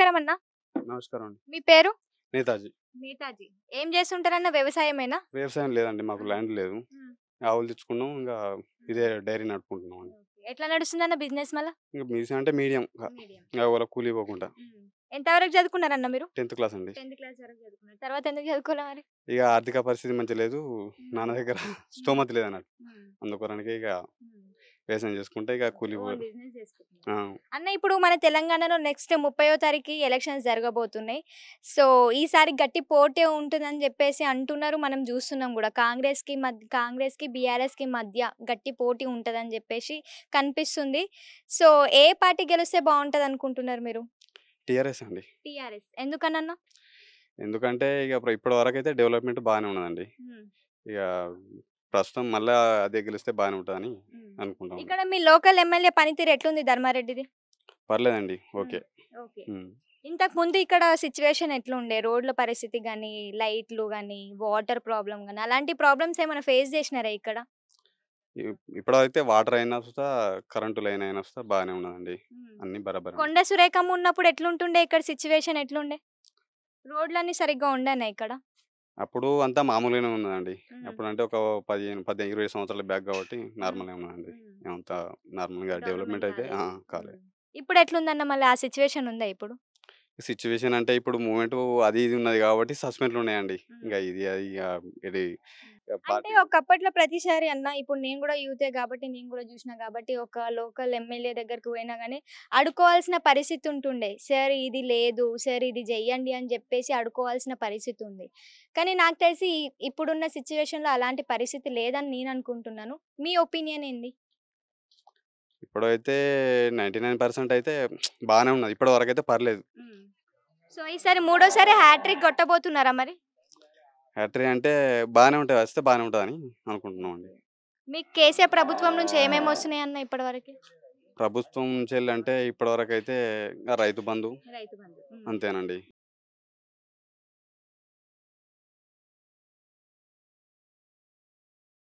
నమస్కారం అన్న. నమస్కారం అండి. మీ పేరు? నేతాజీ. నేతాజీ. ఏం చేస్తుంటారన్న? వ్యవసాయమేనా? వ్యవసాయం లేదండి. మాకు ల్యాండ్ లేదు. హ్మ్. ఆవులు తెచ్చుకున్నాం. హ్మ్. ఇదే డైరీ నడుపుకుంటున్నాం అండి. ఓకే. ఎట్లా నడుస్తుందన్న బిజినెస్ మళ్ళా? బిజినెస్ అంటే మీడియం. మీడియం. వాళ్ళకి కూలి పోకుండా. ఎంత వరకు చదువుకున్నారన్న మీరు? 10థ్ క్లాస్ అండి. 10థ్ క్లాస్ వరకు చదువుకున్నారు. తర్వాత ఎందుకు చదువుకోలే మరి? ఆర్థిక పరిస్థితి మంచిగా లేదు. నాన్న దగ్గర హ్మ్. స్తోమత లేదన్నట్టు. హ్మ్. అందుకొరకే హ్మ్. వ్యవసాయం చేసుకుంటే కూలి ఓన్ బిజినెస్ చేసుకుంటున్నారు. ఆ! అన్న ఇప్పుడు మన తెలంగాణలో నెక్స్ట్ 30వ తారీఖుకి ఎలక్షన్స్ జరగబోతున్నాయి. సో, ఈసారి గట్టి పోటే ఉంటుందని జెప్పేసి అంటున్నారు. మనం జూస్తున్నాం గూడా. కాంగ్రెస్‌కి, బీఆర్ఎస్‌కి మధ్య గట్టి పోటీ ఉంటదని జెప్పేసి కనిపిస్తుంది. సో, ఏ పార్టీ గెలిస్తే బావుంటదనుకుంటున్నారు మీరు? టీఆర్ఎస్ అండి. టీఆర్ఎస్. ఎందుకనన్నా? ఎందుకంటే ఇప్పటి వరకైతే డెవలప్‌మెంట్ బానే ఉన్నదండి. హ్మ్. ఇక ప్రస్తుతం మళ్ళా అదే గెలిస్తే బానే ఉంటదని హ్మ్. అనుకుంటాం. ఇక్కడ మీ లోకల్ ఎమ్మెల్యే పనితీరు ఎట్లుంది ధర్మారెడ్డిది? పర్లేదండి. హ్మ్. ఓకే. ఓకే. హ్మ్. ఇంతకుముందు ఇక్కడ సిట్యుయేషన్ ఎట్లుండే? రోడ్ల పరిస్థితి గానీ, లైట్లు గానీ, వాటర్ ప్రాబ్లమ్ గానీ, అలాంటి ప్రాబ్లమ్స్ ఏమైనా ఫేస్ జేసినారా ఇక్కడ? ఇప్పటివరకైతే వాటర్ అయినా సుతా, కరెంటు లైన్ అయినా సుతా బానే ఉన్నదండి. హ్మ్. అన్నీ బరాబరే ఉన్నాయి. కొండ సురేఖమ్మ ఉన్నప్పుడు ఎట్లుంటుండే ఇక్కడ సిట్యుయేషన్ ఎట్లుండే? రోడ్లన్నీ సరిగ్గా ఉండేనా ఇక్కడ? అప్పుడు అంతా మామూలుగానే ఉన్నదండి. హ్మ్. అప్పుడంటే ఒక 15, 20 సంవత్సరాల బ్యాక్ కాబట్టి హ్మ్. నార్మల్‌గానే ఉన్నదండి. హ్మ్. ఏమంత నార్మల్‌గా డెవలప్‌మెంట్ డెవలప్‌మెంట్ అయితే కాలేదు. కాలే. హ్మ్. ఇప్పుడెట్లుందన్న మళ్ళీ ఆ సిట్యుయేషన్ ఉందా ఇప్పుడు? సిట్యుయేషన్ అంటే ఇప్పుడు మూవ్‌మెంటు అది ఇది ఉన్నది కాబట్టి సస్పెండ్‌లున్నాయండి. హ్మ్. ఇది అది ఇది హ్మ్. అంటే పార్టీ ఒకప్పట్లో ప్రతిసారి అన్న ఇప్పుడు నేను గూడా యూతే గాబట్టి, నేను గూడా జూషినా గాబట్టి, ఒక లోకల్ ఎమ్మెల్యే దగ్గరికి పోయినా గానీ, అడుకోవాల్సిన పరిస్థితి ఉంటుండే. సార్ ఇది లేదు, సార్ ఇది జెయ్యండి అని జెప్పేసి అడుకోవాల్సిన పరిస్థితి ఉంది. కానీ నాకు తెలిసి ఇప్పుడున్న సిట్యుయేషన్‌లో అలాంటి పరిస్థితి లేదని నేను అనుకుంటున్నాను. మీ ఒపీనియన్ ఏంది? ఇప్పుడైతే 99% అయితే బానే ఉన్నది. ఇప్పటి వరకైతే పర్లేదు. హ్మ్. సో, ఈసారి మూడోసారి హ్యాట్రిక్ గొట్టబోతున్నారా మరి? హ్యాట్రీ అంటే బానే ఉంటది. వస్తే బానే ఉంటదని అనుకుంటున్నామండి. ఓకే. మీకు కేసీఆర్ ప్రభుత్వం నుంచి ఏమేమొస్తున్నాయన్న ఇప్పటివరకి? ప్రభుత్వం నుంచెల్లి అంటే ఇప్పటివరకైతే రైతు బంధు రైతు బంధు. హ్మ్. అంతేనండి.